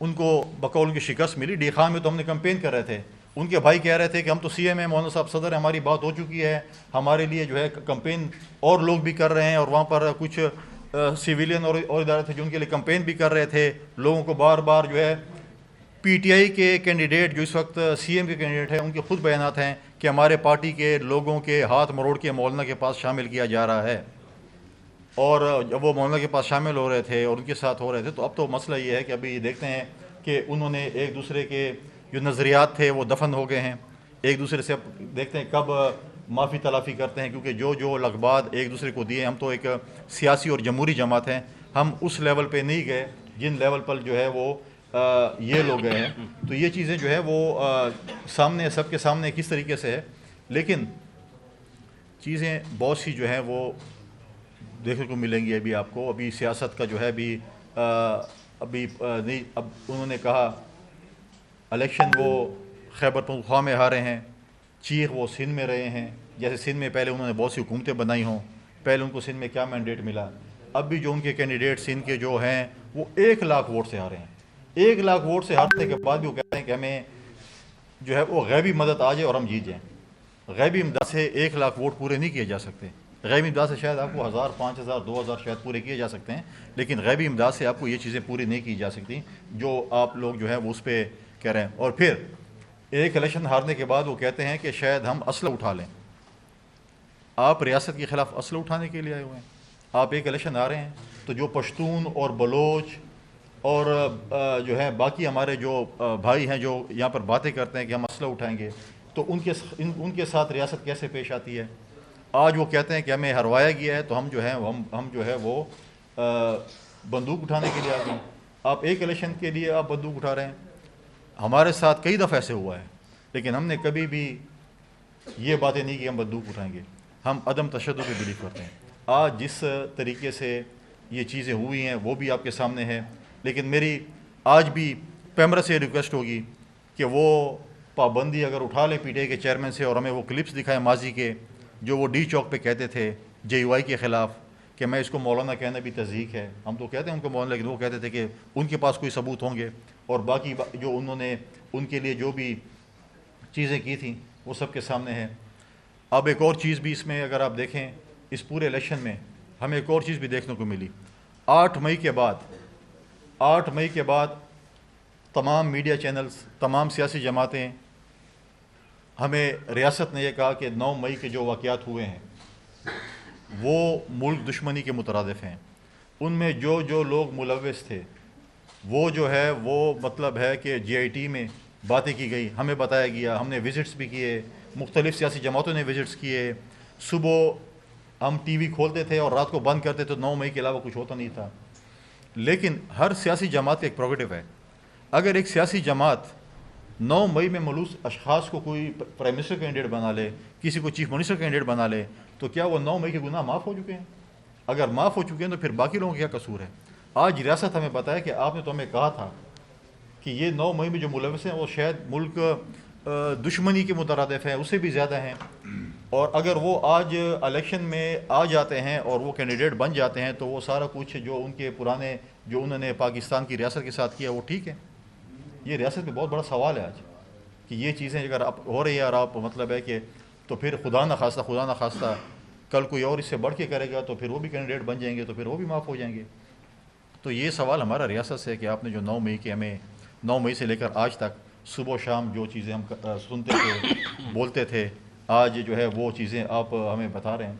ان کو بقول ان کی شکست ملی. ڈی خان میں تو ہم نے کمپین کر رہے تھے, ان کے بھائی کہہ رہے تھے کہ ہم تو سی ایم ہیں, مولانا صاحب صدر ہیں, ہماری بات ہو چکی ہے, ہمارے لیے جو ہے کمپین اور لوگ بھی کر رہے ہیں. اور وہاں پر کچھ سویلین اور ادارے تھے جو ان کے لیے کمپین بھی کر رہے تھے. لوگوں کو بار بار جو ہے پی ٹی آئی کے کینڈیڈیٹ جو اس وقت سی ایم کے کینڈیڈیٹ ہیں ان کے خود بیانات ہیں کہ ہمارے پارٹی کے لوگوں کے ہاتھ مروڑ کے مولانا کے پاس شامل کیا جا رہا ہے. اور جب وہ مولانا کے پاس شامل ہو رہے تھے اور ان کے ساتھ ہو رہے تھے, تو اب تو مسئلہ یہ ہے کہ ابھی دیکھتے ہیں کہ انہوں نے ایک دوسرے کے جو نظریات تھے وہ دفن ہو گئے ہیں. ایک دوسرے سے اب دیکھتے ہیں کب معافی تلافی کرتے ہیں, کیونکہ جو لقبات ایک دوسرے کو دیے, ہم تو ایک سیاسی اور جمہوری جماعت ہیں, ہم اس لیول پہ نہیں گئے جن لیول پر جو ہے وہ یہ لوگ گئے ہیں. تو یہ چیزیں جو ہے وہ سامنے سب کے سامنے کس طریقے سے ہے, لیکن چیزیں بہت سی جو ہیں وہ دیکھنے کو ملیں گی. ابھی آپ کو ابھی سیاست کا جو ہے ابھی نہیں, اب انہوں نے کہا الیکشن وہ خیبر پختونخوا میں ہارے ہیں, چیخ وہ سندھ میں رہے ہیں. جیسے سندھ میں پہلے انہوں نے بہت سی حکومتیں بنائی ہوں, پہلے ان کو سندھ میں کیا مینڈیٹ ملا. اب بھی جو ان کے کینڈیڈیٹ سندھ کے جو ہیں وہ 1,00,000 ووٹ سے ہارے ہیں. 1,00,000 ووٹ سے ہارنے کے بعد بھی وہ کہتے ہیں کہ ہمیں جو ہے وہ غیبی مدد آ جائے اور ہم جیت جائیں. غیبی امداد سے 1,00,000 ووٹ پورے نہیں کیے جا سکتے. غیبی امداد سے شاید آپ کو 1,000 5,000 2,000 شاید پورے کیے جا سکتے ہیں, لیکن غیبی امداد سے آپ کو یہ چیزیں پوری نہیں کی جا سکتی جو آپ لوگ جو ہے وہ اس پہ کہہ رہے ہیں. اور پھر ایک الیکشن ہارنے کے بعد وہ کہتے ہیں کہ شاید ہم اسلحہ اٹھا لیں. آپ ریاست کے خلاف اسلحہ اٹھانے کے لیے آئے ہوئے ہیں. آپ ایک الیکشن آ رہے ہیں تو جو پشتون اور بلوچ اور جو ہے باقی ہمارے جو بھائی ہیں جو یہاں پر باتیں کرتے ہیں کہ ہم اسلحہ اٹھائیں گے, تو ان کے ساتھ ریاست کیسے پیش آتی ہے. آج وہ کہتے ہیں کہ ہمیں ہروایا گیا ہے تو ہم جو ہے ہم جو ہے وہ بندوق اٹھانے کے لیے آ گئے. آپ ایک الیکشن کے لیے آپ بندوق اٹھا رہے ہیں. ہمارے ساتھ کئی دفعہ ایسے ہوا ہے, لیکن ہم نے کبھی بھی یہ باتیں نہیں کہ ہم بندوق اٹھائیں گے. ہم عدم تشدد پہ بلیو کرتے ہیں. آج جس طریقے سے یہ چیزیں ہوئی ہیں وہ بھی آپ کے سامنے ہے, لیکن میری آج بھی پیمرا سے ریکویسٹ ہوگی کہ وہ پابندی اگر اٹھا لیں پی ٹی آئی کے چیئرمین سے, اور ہمیں وہ کلپس دکھائیں ماضی کے جو وہ ڈی چوک پہ کہتے تھے جے یو آئی کے خلاف کہ میں اس کو مولانا کہنا بھی تضحیق ہے. ہم تو کہتے ہیں ان کو مولانا, لیکن وہ کہتے تھے کہ ان کے پاس کوئی ثبوت ہوں گے. اور باقی جو انہوں نے ان کے لیے جو بھی چیزیں کی تھیں وہ سب کے سامنے ہے. اب ایک اور چیز بھی اس میں اگر آپ دیکھیں, اس پورے الیکشن میں ہمیں ایک اور چیز بھی دیکھنے کو ملی. 8 مئی کے بعد تمام میڈیا چینلز, تمام سیاسی جماعتیں, ہمیں ریاست نے یہ کہا کہ 9 مئی کے جو واقعات ہوئے ہیں وہ ملک دشمنی کے مترادف ہیں. ان میں جو لوگ ملوث تھے وہ جو ہے وہ مطلب ہے کہ جی آئی ٹی میں باتیں کی گئی, ہمیں بتایا گیا, ہم نے وزٹس بھی کیے, مختلف سیاسی جماعتوں نے وزٹس کیے. صبح ہم ٹی وی کھولتے تھے اور رات کو بند کرتے تو 9 مئی کے علاوہ کچھ ہوتا نہیں تھا. لیکن ہر سیاسی جماعت کا ایک پروگیٹو ہے. اگر ایک سیاسی جماعت 9 مئی میں ملوث اشخاص کو کوئی پرائم منسٹر کینڈیڈیٹ بنا لے, کسی کو چیف منسٹر کینڈیڈیٹ بنا لے, تو کیا وہ 9 مئی کے گناہ معاف ہو چکے ہیں؟ اگر معاف ہو چکے ہیں تو پھر باقی لوگوں کا کیا قصور ہے؟ آج ریاست ہمیں بتایا کہ آپ نے تو ہمیں کہا تھا کہ یہ 9 مئی میں جو ملوث ہیں وہ شاید ملک دشمنی کے مترادف ہیں, اس سے بھی زیادہ ہیں. اور اگر وہ آج الیکشن میں آ جاتے ہیں اور وہ کینڈیڈیٹ بن جاتے ہیں تو وہ سارا کچھ جو ان کے پرانے جو انہوں نے پاکستان کی ریاست کے ساتھ کیا وہ ٹھیک ہے. یہ ریاست میں بہت بڑا سوال ہے آج کہ یہ چیزیں اگر آپ ہو رہی ہے اور آپ مطلب ہے کہ تو پھر خدا نخواستہ کل کوئی اور اس سے بڑھ کے کرے گا تو پھر وہ بھی کینڈیڈیٹ بن جائیں گے تو پھر وہ بھی معاف ہو جائیں گے. تو یہ سوال ہمارا ریاست سے ہے کہ آپ نے جو 9 مئی کے ہمیں 9 مئی سے لے کر آج تک صبح و شام جو چیزیں ہم سنتے تھے بولتے تھے, آج جو ہے وہ چیزیں آپ ہمیں بتا رہے ہیں.